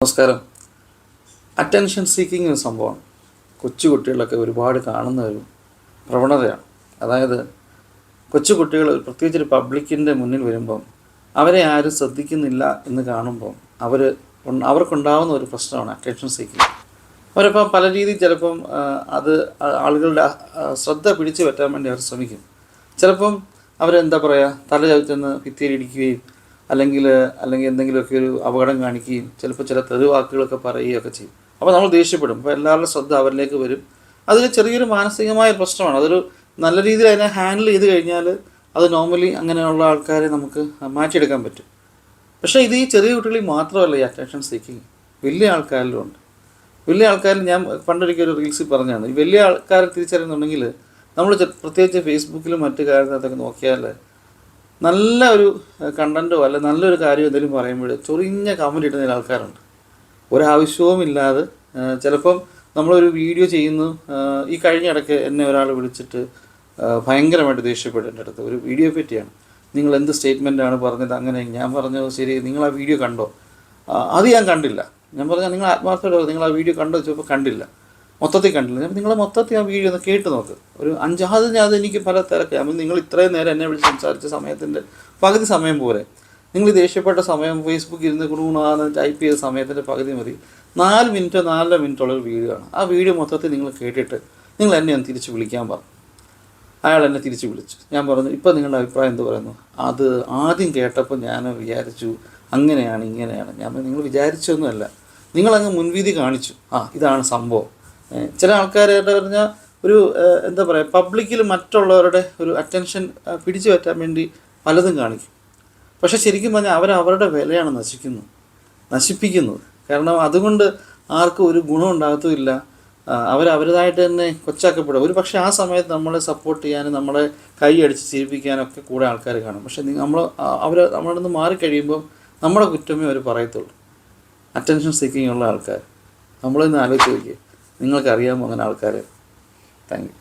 നമസ്കാരം. Attention seeking ഒരു സംഭവമാണ്. കൊച്ചു കുട്ടികളൊക്കെ ഒരുപാട് കാണുന്ന ഒരു പ്രവണതയാണ്. അതായത് കൊച്ചു കുട്ടികൾ പ്രത്യേകിച്ചൊരു പബ്ലിക്കിൻ്റെ മുന്നിൽ വരുമ്പം അവരെ ആരും ശ്രദ്ധിക്കുന്നില്ല എന്ന് കാണുമ്പം അവർക്കുണ്ടാകുന്ന ഒരു പ്രശ്നമാണ് അറ്റൻഷൻ സീക്കിങ്. അവരിപ്പം പല രീതിയിൽ ചിലപ്പം അത് ആളുകളുടെ ശ്രദ്ധ പിടിച്ചു പറ്റാൻ വേണ്ടി അവർ ശ്രമിക്കും. ചിലപ്പം അവരെന്താ പറയുക, തല ചവിട്ടുന്ന ഭിത്തിയിലിടിക്കുകയും അല്ലെങ്കിൽ എന്തെങ്കിലുമൊക്കെ ഒരു അപകടം കാണിക്കുകയും ചിലപ്പോൾ ചില തെറിവാക്കുകളൊക്കെ പറയുകയൊക്കെ ചെയ്യും. അപ്പോൾ നമ്മൾ ദേഷ്യപ്പെടും. അപ്പോൾ എല്ലാവരുടെ ശ്രദ്ധ അവരിലേക്ക് വരും. അതൊരു ചെറിയൊരു മാനസികമായ പ്രശ്നമാണ്. അതൊരു നല്ല രീതിയിൽ അതിനെ ഹാൻഡിൽ ചെയ്ത് കഴിഞ്ഞാൽ അത് നോർമലി അങ്ങനെയുള്ള ആൾക്കാരെ നമുക്ക് മാറ്റിയെടുക്കാൻ പറ്റും. പക്ഷേ ഇത് ഈ ചെറിയ കുട്ടികളിൽ മാത്രമല്ല ഈ അറ്റൻഷൻ സീക്കിങ്, വലിയ ആൾക്കാരിലും ഉണ്ട്. വലിയ ആൾക്കാരിൽ ഞാൻ പണ്ടൊരിക്കൽ ഒരു റീൽസിൽ പറഞ്ഞതാണ്, ഈ വലിയ ആൾക്കാരെ തിരിച്ചറിയുന്നുണ്ടെങ്കിൽ നമ്മൾ പ്രത്യേകിച്ച് ഫേസ്ബുക്കിലും മറ്റു കാര്യത്തിനകത്തൊക്കെ നോക്കിയാൽ നല്ല ഒരു കണ്ടൻറ്റോ അല്ല നല്ലൊരു കാര്യം എന്തെങ്കിലും പറയുമ്പോൾ ചൊറിഞ്ഞ കമൻറ്റ് ഇടുന്ന ആൾക്കാരുണ്ട്. ഒരാവശ്യവുമില്ലാതെ ചിലപ്പം നമ്മളൊരു വീഡിയോ ചെയ്യുന്നു. ഈ കഴിഞ്ഞ ഇടയ്ക്ക് എന്നെ ഒരാൾ വിളിച്ചിട്ട് ഭയങ്കരമായിട്ട് ദേഷ്യപ്പെട്ടു എൻ്റെ അടുത്ത്. ഒരു വീഡിയോ പറ്റിയാണ്, നിങ്ങൾ എന്ത് സ്റ്റേറ്റ്മെൻറ്റാണ് പറഞ്ഞത് അങ്ങനെ. ഞാൻ പറഞ്ഞു, ശരി നിങ്ങൾ ആ വീഡിയോ കണ്ടോ? അത് ഞാൻ കണ്ടില്ല. ഞാൻ പറഞ്ഞാൽ നിങ്ങൾ ആത്മാർത്ഥമായിട്ട് നിങ്ങൾ ആ വീഡിയോ കണ്ടോ ചോദിച്ചപ്പോൾ കണ്ടില്ല, മൊത്തത്തിൽ കണ്ടില്ല. ഞാൻ നിങ്ങൾ മൊത്തത്തിൽ ആ വീഡിയോ ഒന്ന് കേട്ട് നോക്ക്. ഒരു 5 അത് എനിക്ക് പല തിരക്ക്. അപ്പം നിങ്ങൾ ഇത്രയും നേരം എന്നെ വിളിച്ച് സംസാരിച്ച സമയത്തിൻ്റെ പകുതി സമയം പോരെ. നിങ്ങൾ ദേഷ്യപ്പെട്ട സമയം ഫേസ്ബുക്കിൽ ഇരുന്ന് കുടുങ്ങുന്ന ടൈപ്പ് ചെയ്ത സമയത്തിൻ്റെ പകുതി മതി. 4 മിനിറ്റോ 4.5 മിനിറ്റുള്ള ഒരു വീഡിയോ ആണ്. ആ വീഡിയോ മൊത്തത്തിൽ നിങ്ങൾ കേട്ടിട്ട് നിങ്ങൾ എന്നെ ഒന്ന് തിരിച്ച് വിളിക്കാൻ പറഞ്ഞു. അയാൾ എന്നെ തിരിച്ച് വിളിച്ചു. ഞാൻ പറഞ്ഞു, ഇപ്പം നിങ്ങളുടെ അഭിപ്രായം എന്ത് പറയുന്നു? അത് ആദ്യം കേട്ടപ്പോൾ ഞാൻ വിചാരിച്ചു അങ്ങനെയാണ് ഇങ്ങനെയാണ്. ഞാൻ നിങ്ങൾ വിചാരിച്ചൊന്നുമല്ല, നിങ്ങളങ്ങ് മുൻവിധി കാണിച്ചു. ഇതാണ് സംഭവം. ചില ആൾക്കാരായിട്ട് പറഞ്ഞാൽ ഒരു എന്താ പറയുക, പബ്ലിക്കിൽ മറ്റുള്ളവരുടെ ഒരു അറ്റൻഷൻ പിടിച്ചു പറ്റാൻ വേണ്ടി പലതും കാണിക്കും. പക്ഷേ ശരിക്കും പറഞ്ഞാൽ അവരുടെ വിലയാണ് നശിപ്പിക്കുന്നത്. കാരണം അതുകൊണ്ട് ആർക്കും ഒരു ഗുണം ഉണ്ടാകത്തുമില്ല. അവരുടേതായിട്ട് തന്നെ കൊച്ചാക്കപ്പെടും. ഒരു പക്ഷേ ആ സമയത്ത് നമ്മളെ സപ്പോർട്ട് ചെയ്യാനും നമ്മളെ കൈ അടിച്ച് ചിരിപ്പിക്കാനൊക്കെ കൂടെ ആൾക്കാർ കാണും. പക്ഷേ നമ്മളിൽ നിന്ന് മാറിക്കഴിയുമ്പം നമ്മുടെ കുറ്റമേ അവർ പറയത്തുള്ളൂ. അറ്റൻഷൻ സീക്കിംഗ് ഉള്ള ആൾക്കാർ നമ്മളിന്ന് ആലോചിച്ച് നോക്കിയേ, നിങ്ങൾക്കറിയാമോ അങ്ങനെ ആൾക്കാർ? Thank you.